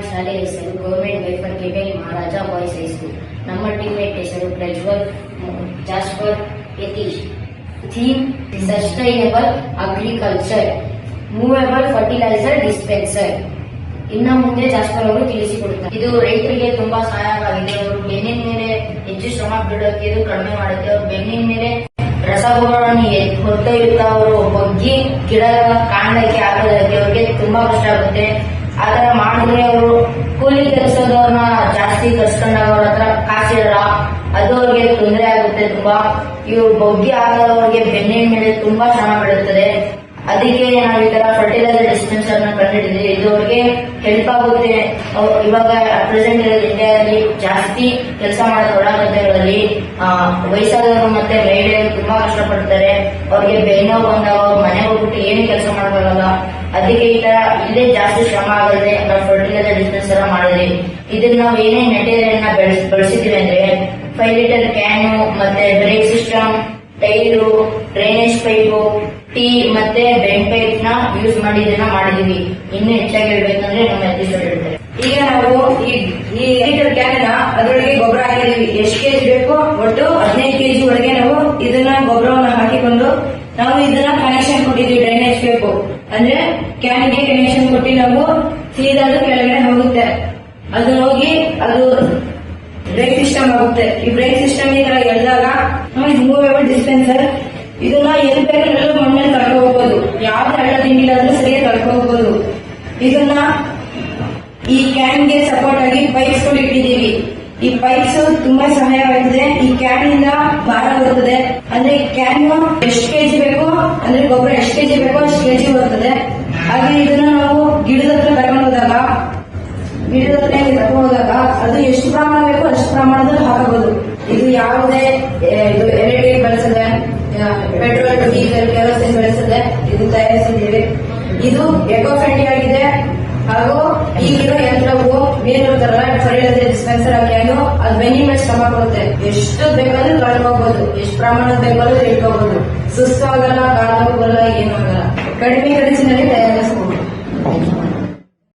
ಶಾಲೆ ಹೆಸರು ಗವರ್ಮೆಂಟ್ ವೇಫರ್ ಕೆಬೆಲ್ ಮಹಾರಾಜ ಬಾಯ್ಸ್ ಹೈಸ್ಕೂಲ್. ನಮ್ಮ ಟೀಮ್ಮೇಟ್ ಹೆಸರು Prajwal, Jasper, Yatish. Theme sustainable agriculture, movable fertiliser dispenser. ಇನ್ನ ಮುಂದೆ ಜಾಸ್ಪರ್ ಅವರು ತಿಳಿಸಿಕೊಡುತ್ತಾರೆ. ಇದು ರೈತರಿಗೆ ತುಂಬಾ ಸಹಾಯವಾಗಿದೆ. ಅವರು ಬೆನ್ನಿನ ಮೇಲೆ ಹೆಚ್ಚು ಶ್ರಮ ಬೀಳೋಕೆ ಇದು ಕಡಿಮೆ ಮಾಡುತ್ತೆ. ಅವರು ಬೆನ್ನಿನ ಮೇಲೆ ರಸಗೊಬ್ಬರವನ್ನು ಹೊತ್ತೊಯ್ಯುತ್ತಾ ಅವರು ಬಗ್ಗಿ ಗಿಡಗಳ ಕಾಂಡಕ್ಕೆ ಹಾಕೋದಕ್ಕೆ ಅವ್ರಿಗೆ ತುಂಬಾ ಕಷ್ಟ ಆಗುತ್ತೆ. ಆತರ ಮಾಡಿದ್ರೆ ಅವರು ಕೂಲಿ ಕೆಲಸದವ್ರನ್ನ ಜಾಸ್ತಿ ಕರ್ಸ್ಕೊಂಡಾಗ ಅವ್ರ ಹತ್ರ ಕಾಸಿರಲ್ಲ, ಅದು ಅವ್ರಿಗೆ ತೊಂದರೆ ಆಗುತ್ತೆ ತುಂಬಾ. ಇವ್ರು ಬಗ್ಗಿ ಹಾಕೋದವ್ರಿಗೆ ಬೆನ್ನಿನ ಮೇಲೆ ತುಂಬಾ ಶ್ರಮ ಬೀಳುತ್ತದೆ. ಅದಕ್ಕೆ ನಾವು ಈ ತರ ಫರ್ಟಿಲೈಸರ್ ಡಿಸ್ಪೆನ್ಸರ್ ನ ಕಂಡುಹಿಡಿದ್ವಿ. ಇದು ಅವ್ರಿಗೆ ಹೆಲ್ಪ್ ಆಗುತ್ತೆ. ಇವಾಗ ಪ್ರೆಸೆಂಟ್ ಇಂಡಿಯಾದಲ್ಲಿ ಜಾಸ್ತಿ ಕೆಲಸ ಮಾಡೋ ಹೊರ ಗದ್ದೆಗಳಲ್ಲಿ ವಯಸ್ಸಾದವರು ಮತ್ತೆ ಮಹಿಳೆಯರು ತುಂಬಾ ಕಷ್ಟಪಡ್ತಾರೆ. ಅವ್ರಿಗೆ ಬೆನ್ನೋವು ಬಂದಾಗ ಅವ್ರ ಮನೆ ಹೋಗ್ಬಿಟ್ಟು ಏನು ಕೆಲಸ ಮಾಡಬಾರಲ್ಲ. ಅದಕ್ಕೆ ಈ ತರ ಇಲ್ಲೇ ಜಾಸ್ತಿ ಶ್ರಮ ಆಗದೆ ನಾವು ಫರ್ಟಿಲೈಸರ್ ಡಿಸ್ಪೆನ್ಸರ್ ಮಾಡಿದ್ವಿ. ಇದನ್ನ ನಾವು ಏನೇ ಮೆಟೀರಿಯಲ್ ನ ಬಳಸಿದೀವಿ ಅಂದ್ರೆ 5 ಲೀಟರ್ ಕ್ಯಾನು, ಮತ್ತೆ break system, tyre, drainage pipe, tea ಮತ್ತೆ ಬೆಂಡ್ ಪೈಪ್ ನ ಯೂಸ್ ಮಾಡಿ ಇದನ್ನ ಮಾಡಿದೀವಿ. ಇನ್ನು ಹೆಚ್ಚಾಗಿ ಹೇಳ್ಬೇಕಂದ್ರೆ ನಮ್ಮ ಎಪಿಸೋಡ್ ಹೇಳ್ತಾರೆ. ಈಗ ನಾವು ಈ ಲೀಟರ್ ಕ್ಯಾನ್ ಅದರೊಳಗೆ ಗೊಬ್ಬರ ಹಾಕಿದೀವಿ. ಎಷ್ಟು ಕೆಜಿ ಬೇಕು ಒಟ್ಟು 15 ಕೆಜಿ ಒಳಗೆ ನಾವು ಇದನ್ನ ಗೊಬ್ಬರವನ್ನು ಹಾಕಿಕೊಂಡು ನಾವು ಇದನ್ನ ಕನೆಕ್ಷನ್ ಕೊಟ್ಟಿದೀವಿ. ಡ್ರೈನೇಜ್ ಪೈಪು ಅಂದ್ರೆ ಕ್ಯಾನ್ಗೆ ಕನೆಕ್ಷನ್ ಕೊಟ್ಟು ನಾವು ಸೀದಾ ಕೆಳಗಡೆ ಹೋಗುತ್ತೆ. ಅದು ಹೋಗಿ ಅದು ಬ್ರೇಕ್ ಸಿಸ್ಟಮ್ ಆಗುತ್ತೆ. ಈ ಬ್ರೇಕ್ ಸಿಸ್ಟಮ್ ಈ ತರ ಎಳೆದಾಗ ಇದು ಮೂವೇಬಲ್ ಡಿಸ್ಪೆನ್ಸರ್. ಇದನ್ನ ಎಲ್ಲಿ ಬೇಕಾದ್ರೂ ಮಣ್ಣಲ್ಲಿ ತಳ್ಕೊ ಹೋಗ್ಬೋದು. ಯಾವ್ದು ಹಳ್ಳ ತಿಂಡಿಲ್ಲ ಆದ್ರೂ ಸರಿಯಾಗಿ ತಳ್ಕೊ ಹೋಗ್ಬೋದು. ಇದನ್ನ ಈ ಕ್ಯಾನ್ಗೆ ಸಪೋರ್ಟ್ ಆಗಿ ಪೈಪ್ಸ್ ಗಳು ಇಟ್ಟಿದ್ದೀವಿ. ಈ ಪೈಪ್ಸ್ ತುಂಬಾ ಸಹಾಯವಾಗಿದೆ. ಈ ಕ್ಯಾನ್ ಇಂದ ಭಾರ ಬರುತ್ತದೆ. ಅಂದ್ರೆ ಈ ಕ್ಯಾನ್ ಎಷ್ಟು ಕೆಜಿ ಬೇಕು ಅಂದ್ರೆ ಗೊಬ್ಬರ ಎಷ್ಟು ಕೆಜಿ ಬೇಕೋ ಅಷ್ಟು ಕೆಜಿ ಬರ್ತದೆ. ಹಾಗೆ ಇದನ್ನ ನಾವು ಗಿಡದ ಹತ್ರ ತಗೊಂಡು ಹೋದಾಗ ಅದು ಎಷ್ಟು ಪ್ರಮಾಣ ಬೇಕೋ ಅಷ್ಟು ಪ್ರಮಾಣದಲ್ಲಿ ಹಾಕಬಹುದು. ಇದು ಯಾವುದೇ ಎಲೆಕ್ಟ್ರಿಕ್ ಬಳಸದೆ, ಪೆಟ್ರೋಲ್, ಡೀಸೆಲ್, ಕೆರೋಸಿನ್ ಬಳಸದೆ ಇದು ತಯಾರಿಸಿದ್ದೀವಿ. ಇದು ಎಕೋ ಫ್ರೆಂಡ್ಲಿ ಆಗಿದೆ. ಹಾಗೂ ಈಗಿರೋ ಯಂತ್ರವು ಬೇರೆ ಫರ್ಟಿಲೈಸರ್ ಡಿಸ್ಪೆನ್ಸರ್ ಹಾಕಿ ಅದು ಬೆನ್ನಿ ಮೇಲೆ ಶ್ರಮ ಕೊಡುತ್ತೆ. ಎಷ್ಟು ಬೇಕಾದ್ರೂ ಕಳ್ಕೋಬಹುದು, ಎಷ್ಟು ಪ್ರಮಾಣ ಬೇಕಾದ್ರೂ ಇಟ್ಕೋಬಹುದು. ಸುಸ್ತು ಆಗಲ್ಲ, ಕಾಲು ಬರಲ್ಲ, ಏನೂ ಆಗಲ್ಲ. ಕಡಿಮೆ ಖರ್ಚಿನಲ್ಲಿ